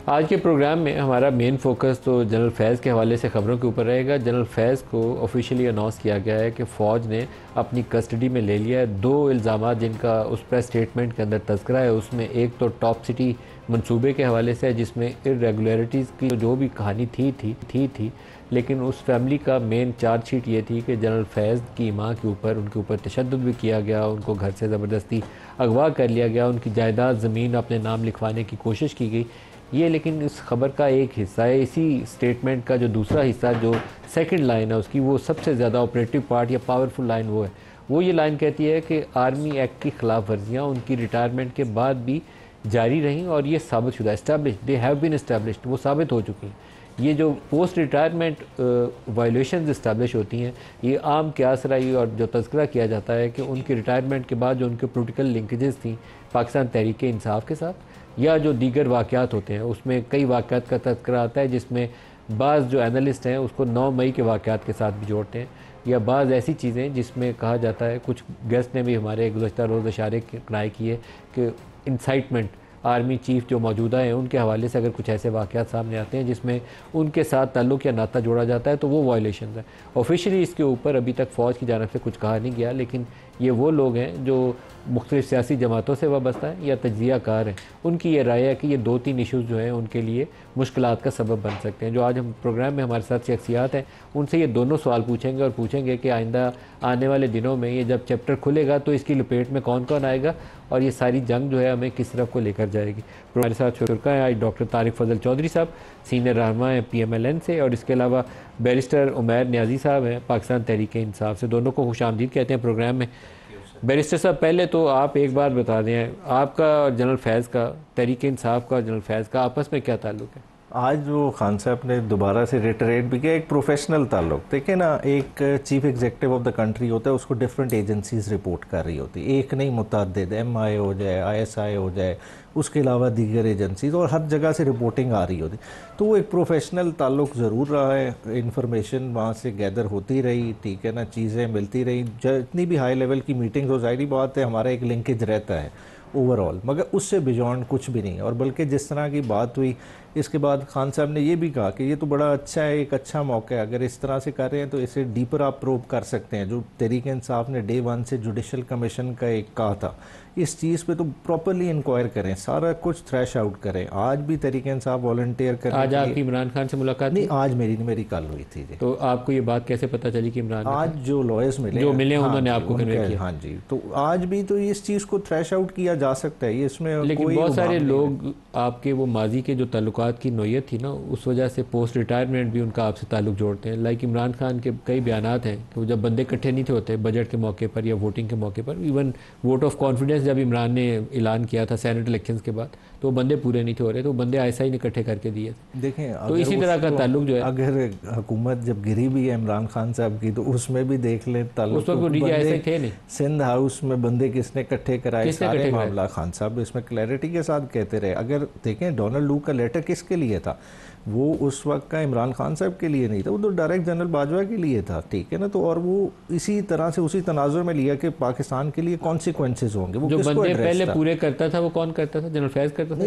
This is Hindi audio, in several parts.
आज के प्रोग्राम में हमारा मेन फोकस तो जनरल फैज़ के हवाले से ख़बरों के ऊपर रहेगा। जनरल फैज़ को ऑफिशियली अनाउंस किया गया है कि फ़ौज ने अपनी कस्टडी में ले लिया है। दो इल्ज़ाम जिनका उस प्रेस स्टेटमेंट के अंदर तज़किरा है, उसमें एक तो टॉप सिटी मंसूबे के हवाले से है, जिसमें इर्रेगुलरिटीज़ की जो भी कहानी थी, लेकिन उस फैमिली का मेन चार्जशीट ये थी कि जनरल फैज़ की माँ के ऊपर उनके ऊपर तशद्दुद भी किया गया, उनको घर से ज़बरदस्ती अगवा कर लिया गया, उनकी जायदाद ज़मीन अपने नाम लिखवाने की कोशिश की गई। ये लेकिन इस खबर का एक हिस्सा है। इसी स्टेटमेंट का जो दूसरा हिस्सा, जो सेकंड लाइन है उसकी, वो सबसे ज़्यादा ऑपरेटिव पार्ट या पावरफुल लाइन वो है। वो ये लाइन कहती है कि आर्मी एक्ट की खिलाफ वर्जियाँ उनकी रिटायरमेंट के बाद भी जारी रहीं और ये साबित शुदा, established, they have been established, वो साबित हो चुकी हैं। ये जो पोस्ट रिटायरमेंट वायलेशन इस्टेब्लिश होती हैं, ये आम क्यास रही और जो तज़किरा किया जाता है कि उनकी रिटायरमेंट के बाद जो उनके पोलिटिकल लिंकेजेस थी पाकिस्तान तहरीक इंसाफ के साथ, या जो दीगर वाक़यात होते हैं, उसमें कई वाक़यात का तज़किरा आता है, जिसमें बाज़ जो एनालिस्ट हैं उसको 9 मई के वाक़यात के साथ भी जोड़ते हैं, या बाज़ ऐसी चीज़ें जिसमें कहा जाता है, कुछ गेस्ट ने भी हमारे गुज़श्ता रोज़ इशारे किए किए कि इंसाइटमेंट आर्मी चीफ़ जो मौजूदा हैं उनके हवाले से अगर कुछ ऐसे वाक़यात सामने आते हैं जिसमें उनके साथ ताल्लुक़ या नाता जोड़ा जाता है, तो वो वायलेशन है। ऑफिशियली इसके ऊपर अभी तक फ़ौज की जानिब से कुछ कहा नहीं गया, लेकिन ये वो लोग हैं जो मुख्तलिफ़ सियासी जमातों से वाबस्ता हैं या तज्ज़िया कार हैं, उनकी ये राय है कि ये 2-3 इशूज़ जो हैं उनके लिए मुश्किलात का सबब बन सकते हैं। जो आज हम प्रोग्राम में हमारे साथ शख्सियात हैं, उनसे ये दोनों सवाल पूछेंगे और पूछेंगे कि आइंदा आने वाले दिनों में ये जब चैप्टर खुलेगा तो इसकी लपेट में कौन कौन आएगा और ये सारी जंग जो है हमें किस तरफ को लेकर जाएगी। हमारे साथ शुरा है आज डॉक्टर तारिक फजल चौधरी साहब, सीनियर रहनुमा हैं PMLN से, और इसके अलावा बैरिस्टर उमैर न्याजी साहब हैं पाकिस्तान तहरीक इंसाफ से। दोनों को खुशामदीद कहते हैं प्रोग्राम में। बैरिस्टर साहब, पहले तो आप एक बात बता दें, आपका और जनरल फैज़ का, तहरीक इंसाफ का और जनरल फैज़ का आपस में क्या ताल्लुक़ है? आज जो खान साहब ने दोबारा से रिटरेट भी किया, एक प्रोफेशनल ताल्लुक। देखिए ना, एक chief executive of the country होता है, उसको डिफरेंट एजेंसीज रिपोर्ट कर रही होती है, एक नहीं मुतअद्दिद, MI हो जाए, ISI हो जाए, उसके अलावा दीगर एजेंसीज, और हर जगह से रिपोर्टिंग आ रही होती। तो वो एक प्रोफेशनल ताल्लुक ज़रूर रहा है, इन्फॉर्मेशन वहाँ से गैदर होती रही, ठीक है ना, चीज़ें मिलती रही, जितनी भी हाई लेवल की मीटिंग हो, ज़ाहिर बात है हमारा एक लिंकेज रहता है ओवरऑल, मगर उससे बियॉन्ड कुछ भी नहीं। और बल्कि जिस तरह की बात हुई, इसके बाद खान साहब ने ये भी कहा कि ये तो बड़ा अच्छा है, एक अच्छा मौका है, अगर इस तरह से कर रहे हैं तो इसे डीपर आप प्रोब कर सकते हैं। जो तहरीक इंसाफ ने डे 1 से जुडिशल कमीशन का एक कहा था, इस चीज़ पे तो प्रॉपरली इंक्वायर करें, सारा कुछ थ्रैश आउट करें। आज भी तहरीक इंसाफ वॉलंटियर करें। आज आपकी इमरान खान से मुलाकात नहीं, आज मेरी कल हुई थी जी। तो आपको ये बात कैसे पता चली कि इमरान आज जो लॉयर्स मिले, जो मिले, उन्होंने आपको कन्वे किया? हाँ जी, तो आज भी तो इस चीज़ को थ्रैश आउट किया जा सकता है, इसमें लेकिन बहुत सारे लोग आपके वो माजी के जो ताल्लुकात की नोयत थी ना, उस वजह से पोस्ट रिटायरमेंट भी उनका आपसे ताल्लुक जोड़ते हैं। लाइक इमरान खान के कई बयानात हैं कि वो जब बंदे इकट्ठे नहीं थे होते बजट के मौके पर या वोटिंग के मौके पर, इवन वोट ऑफ कॉन्फिडेंस जब इमरान ने ऐलान किया था सेनेट इलेक्शंस के बाद, तो बंदे पूरे नहीं थे हो रहे, तो बंदे ISI ने इकट्ठे करके दिए थे। देखें, तो इसी तरह का ताल्लुक जो है, अगर हुकूमत जब गिरी भी है इमरान खान साहब की, तो उसमें भी देख लें ताल्लुक, उस वक्त ISI थे नहीं। सिंध हाउस में बंदे किसने इकट्ठे कराए, सारे मामला खान साहब इसमें क्लैरिटी के साथ कहते रहे। अगर देखें, डोनाल्ड लू का लेटर किसके लिए था? वो उस वक्त का इमरान खान साहब के लिए नहीं था, वो तो डायरेक्ट जनरल बाजवा के लिए था, ठीक है ना। तो और वो इसी तरह से उसी तनाजुर में लिया कि पाकिस्तान के लिए कॉन्सिक्वेंसेज होंगे। वो जो बंदे पहले पूरे करता था वो कौन करता था? जनरल फैज़ करता था?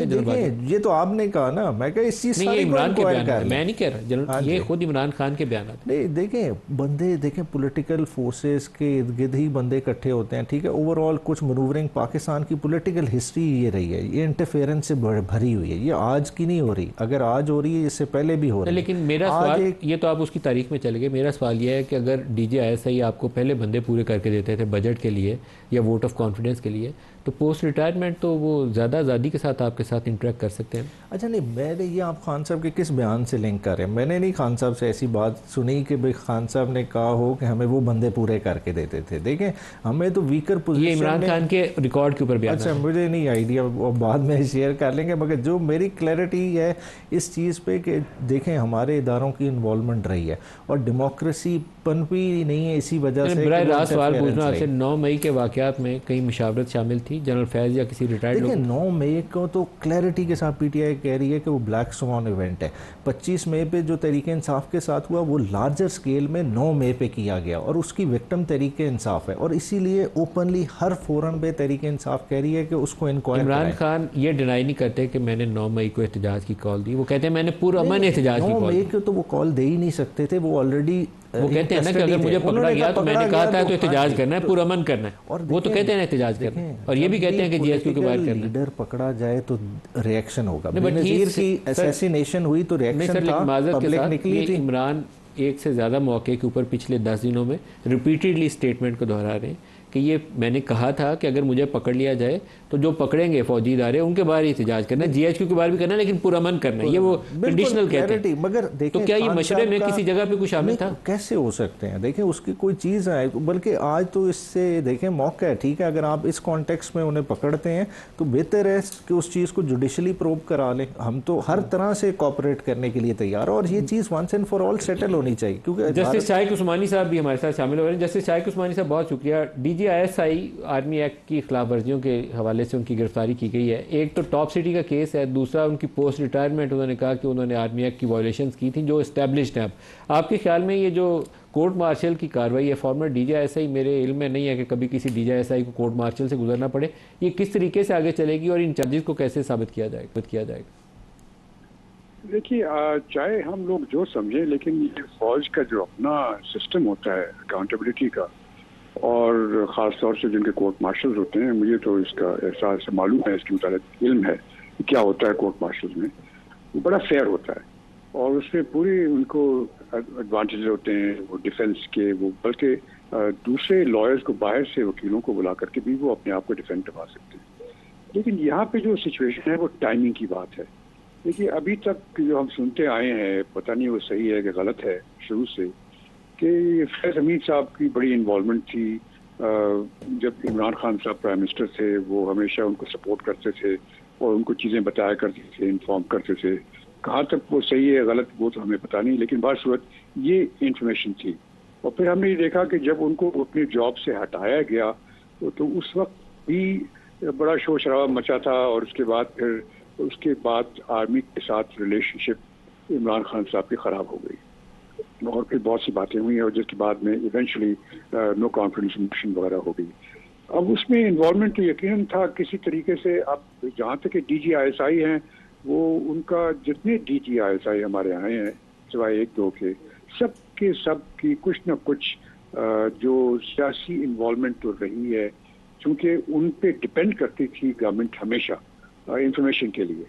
ये तो आपने कहा ना, मैं कह इस चीज़ इमरान के बयान, मैं नहीं कह रहा, ये खुद इमरान खान के बयान। नहीं, देखें बंदे, देखें पॉलिटिकल फोर्सेस के इर्द गिर्द ही बंदे इकट्ठे होते हैं, ठीक है। ओवरऑल कुछ मनूवरिंग पाकिस्तान की पॉलिटिकल हिस्ट्री ये रही है, ये इंटरफेरेंस से भरी हुई है, ये आज की नहीं हो रही। अगर आज हो रही है, इससे पहले भी हो रही है। लेकिन मेरा सवाल ये तो आप उसकी तारीख में चले गए, मेरा सवाल यह है कि अगर DGISI आपको पहले बंदे पूरे करके देते थे बजट के लिए या वोट ऑफ कॉन्फिडेंस के लिए, तो पोस्ट रिटायरमेंट तो वो ज़्यादा आज़ादी के साथ आपके साथ इंटरेक्ट कर सकते हैं। अच्छा, नहीं, मैंने ये आप खान साहब के किस बयान से लिंक कर रहे हैं? मैंने नहीं खान साहब से ऐसी बात सुनी कि भाई खान साहब ने कहा हो कि हमें वो बंदे पूरे करके देते थे। देखें, हमें तो वीकर पोजीशन, ये इमरान खान के रिकॉर्ड के ऊपर बयान। अच्छा, मुझे नहीं आइडिया, बाद में शेयर कर लेंगे, मगर जो मेरी क्लैरिटी है इस चीज़ पे कि देखें हमारे इदारों की इन्वॉल्वमेंट रही है और डेमोक्रेसी पनपी नहीं है, इसी वजह से। बराह रास्त सवाल पूछना आपसे, 9 मई के वाक़यात में कई मुशावरत शामिल थी थी जनरल फैज़ या किसी रिटायर्ड देखिए लोग? 9 मई को तो क्लैरिटी के साथ पीटीआई कह रही है कि वो ब्लैक स्वान इवेंट है। 25 मई पे जो तहरीक इंसाफ के साथ हुआ वो लार्जर स्केल में 9 मई पे किया गया और उसकी विक्टिम तहरीक इंसाफ है, और इसीलिए ओपनली हर फोरम पे तहरीक इंसाफ कह रही है कि उसको इंक्वायर कराएं। इमरान खान ये डिनाई नहीं करते कि मैंने 9 मई को एहतजाज की कॉल दी, वो कहते हैं मैंने पुरअमन एहतजाज की 9 कॉल मई दी। को तो वो कॉल दे ही नहीं सकते थे, वो ऑलरेडी वो कहते हैं ना कि अगर मुझे पकड़ा गया तो मैंने कहा था तो एहतजाज करना है, पुरअमन करना है, और वो तो कहते हैं एहतजाज करना है, और ये भी कहते हैं कि जीएचक्यू के बाहर करना है। लीडर पकड़ा जाए तो रिएक्शन होगा। नहीं, बेनज़ीर की असैसिनेशन हुई तो रिएक्शन था, पब्लिक निकली थी। इमरान एक से ज़्यादा मौके के ऊपर पिछले 10 दिनों में रिपीटेडली स्टेटमेंट को दोहरा रहे हैं कि ये मैंने कहा था कि अगर मुझे पकड़ लिया जाए तो जो पकड़ेंगे फौजी इदारे उनके बाहर ही एहतजाज करना है, जीएचक्यू के बाहर भी करना है, लेकिन पुरअमन करना है। ये वो कंडीशनल कहते हैं। मगर तो क्या ये मशवरे में किसी जगह पे कुछ शामिल था? कैसे हो सकते हैं? देखें उसकी कोई चीज़ है, बल्कि आज तो इससे देखें मौका है, ठीक है, अगर आप इस कॉन्टेक्स्ट में उन्हें पकड़ते हैं तो बेहतर है कि उस चीज़ को जुडिशली प्रोब करा लें। हम तो हर तरह से कॉपरेट करने के लिए तैयार है और ये चीज़ once and for all settle होनी चाहिए। क्योंकि जस्टिस शाहिद उस्मानी साहब भी हमारे साथ शामिल हो रहे हैं। जस्टिस शाहिद उस्मानी साहब बहुत शुक्रिया। DGISI आर्मी एक्ट की खिलाफ वर्जियों के हवाले से उनकी गिरफ्तारी की गई है। एक तो टॉप सिटी का केस है, दूसरा उनकी पोस्ट रिटायरमेंट, उन्होंने कहा कि उन्होंने आर्मी एक्ट की वायलेशंस की थी जो इस्टेब्लिश्ड हैं। अब आपके ख्याल में ये जो कोर्ट मार्शल की कार्रवाई है, फॉर्मर DGISI, मेरे इल्म में नहीं है कि कभी किसी DGISI को कोर्ट मार्शल से गुजरना पड़े, ये किस तरीके से आगे चलेगी और इन चार्जेस को कैसे साबित किया जाएगा? देखिए, चाहे हम लोग जो समझें, लेकिन ये फौज का जो अपना सिस्टम होता है अकाउंटेबिलिटी का, और ख़ास तौर से जिनके कोर्ट मार्शल्स होते हैं, मुझे तो इसका एहसास मालूम है, इसके मुताबिक इल्म है कि क्या होता है कोर्ट मार्शल्स में, वो बड़ा फेयर होता है और उसमें पूरी उनको एडवांटेज होते हैं, वो डिफेंस के, वो बल्कि दूसरे लॉयर्स को, बाहर से वकीलों को बुला करके भी वो अपने आप को डिफेंड करवा सकते हैं। लेकिन यहाँ पे जो सिचुएशन है वो टाइमिंग की बात है। देखिए, अभी तक जो हम सुनते आए हैं, पता नहीं वो सही है कि गलत है, शुरू से कि फैज़ हमीद साहब की बड़ी इन्वॉल्वमेंट थी। जब इमरान खान साहब प्राइम मिनिस्टर थे, वो हमेशा उनको सपोर्ट करते थे और उनको चीज़ें बताया करते थे, इन्फॉर्म करते थे। कहाँ तक वो सही है गलत वो तो हमें पता नहीं, लेकिन बात सूरत ये इंफॉर्मेशन थी। और फिर हमने ये देखा कि जब उनको अपनी जॉब से हटाया गया तो उस वक्त भी बड़ा शोर शराबा मचा था, और उसके बाद आर्मी के साथ रिलेशनशिप इमरान खान साहब की ख़राब हो गई और फिर बहुत सी बातें हुई और जिसके बाद में इवेंचुअली नो कॉन्फिडेंस मोशन वगैरह हो गई। अब उसमें इन्वॉल्वमेंट तो यकीनन था किसी तरीके से। अब जहाँ तक DGISI हैं, वो उनका जितने DGISI हमारे आए हैं सिवाय एक दो के, सब की कुछ न कुछ जो सियासी इन्वॉल्वमेंट तो रही है, क्योंकि उन पे डिपेंड करती थी गवर्नमेंट हमेशा इंफॉर्मेशन के लिए,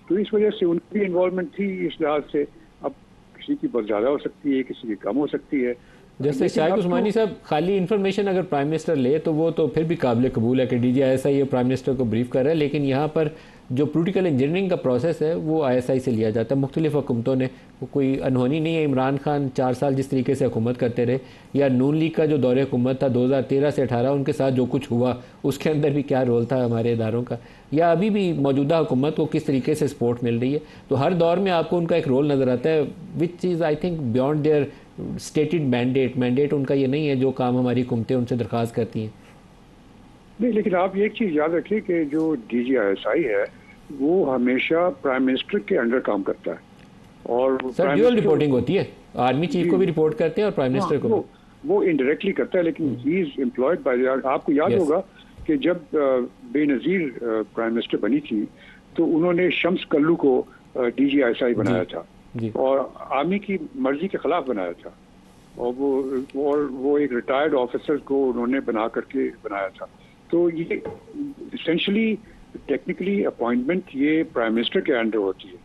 तो इस वजह से उनकी इन्वॉल्वमेंट थी। इस लिहाज से अब किसी की बहुत ज़्यादा हो सकती है, किसी की कम हो सकती है। जैसे शाहिद उस्मानी साहब, खाली इन्फॉर्मेशन अगर प्राइम मिनिस्टर ले तो वो तो फिर भी काबिल कबूल है कि DGISI ये प्राइम मिनिस्टर को ब्रीफ कर रहा है, लेकिन यहाँ पर जो पोलिटिकल इंजीनियरिंग का प्रोसेस है वो ISI से लिया जाता है। मुख्तलिफ हुकूमतों ने, वो कोई अनहोनी नहीं है, इमरान खान 4 साल जिस तरीके से हुकूमत करते रहे, या नून लीग का जो दौरे हुकूमत था 2013 से 18, उनके साथ जो कुछ हुआ उसके अंदर भी क्या रोल था हमारे इदारों का, या अभी भी मौजूदा हुकूमत को किस तरीके से सपोर्ट मिल रही है, तो हर दौर में आपको उनका एक रोल नज़र आता है, which is I think beyond their stated mandate उनका ये नहीं है जो काम हमारी हुकूमतें उनसे दरख्वास्त करती हैं। नहीं, लेकिन आप एक चीज़ याद रखिए कि जो DGISI है वो हमेशा प्राइम मिनिस्टर के अंडर काम करता है, और सर ड्यूअल रिपोर्टिंग होती है, आर्मी चीफ को भी रिपोर्ट करते हैं और प्राइम मिनिस्टर को भी। वो इनडायरेक्टली करता है, लेकिन ही इज एम्प्लॉयड बाय। आपको याद होगा कि जब बेनज़ीर प्राइम मिनिस्टर बनी थी तो उन्होंने शम्स कल्लू को DGISI बनाया था और आर्मी की मर्जी के खिलाफ बनाया था, और वो एक रिटायर्ड ऑफिसर को उन्होंने बना करके बनाया था। तो ये इसेंशली टेक्निकली अपॉइंटमेंट ये प्राइम मिनिस्टर के अंडर होती है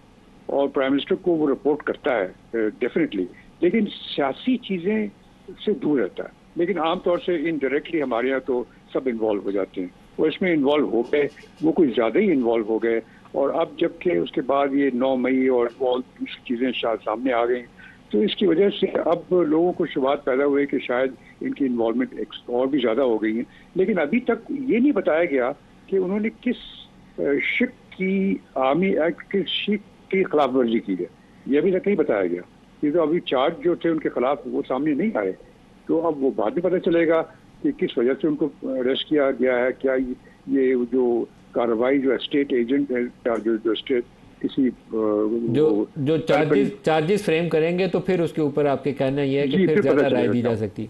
और प्राइम मिनिस्टर को वो रिपोर्ट करता है डेफिनेटली, लेकिन सियासी चीज़ें से दूर रहता है। लेकिन आमतौर से इनडायरेक्टली हमारे यहाँ तो सब इन्वॉल्व हो जाते हैं, और इसमें इन्वॉल्व हो गए, वो कुछ ज़्यादा ही इन्वॉल्व हो गए। और अब जबकि उसके बाद ये 9 मई और दूसरी चीज़ें शायद सामने आ गई, तो इसकी वजह से अब लोगों को शुबात पैदा हुए कि शायद इनकी इन्वॉल्वमेंट और भी ज़्यादा हो गई है। लेकिन अभी तक ये नहीं बताया गया कि उन्होंने किस शिप की, आर्मी एक्ट किस शिप की खिलाफ वर्जी की है, ये अभी तक नहीं बताया गया। ये तो अभी चार्ज जो थे उनके खिलाफ वो सामने नहीं आए, तो अब वो बाद में पता चलेगा कि किस वजह से उनको अरेस्ट किया गया है, क्या ये जो कार्रवाई जो स्टेट एजेंट है या जो स्टेट किसी जो चार्जेस फ्रेम करेंगे तो फिर उसके ऊपर आपके कहना ये है कि फिर ज़्यादा राय दी जा सकती है।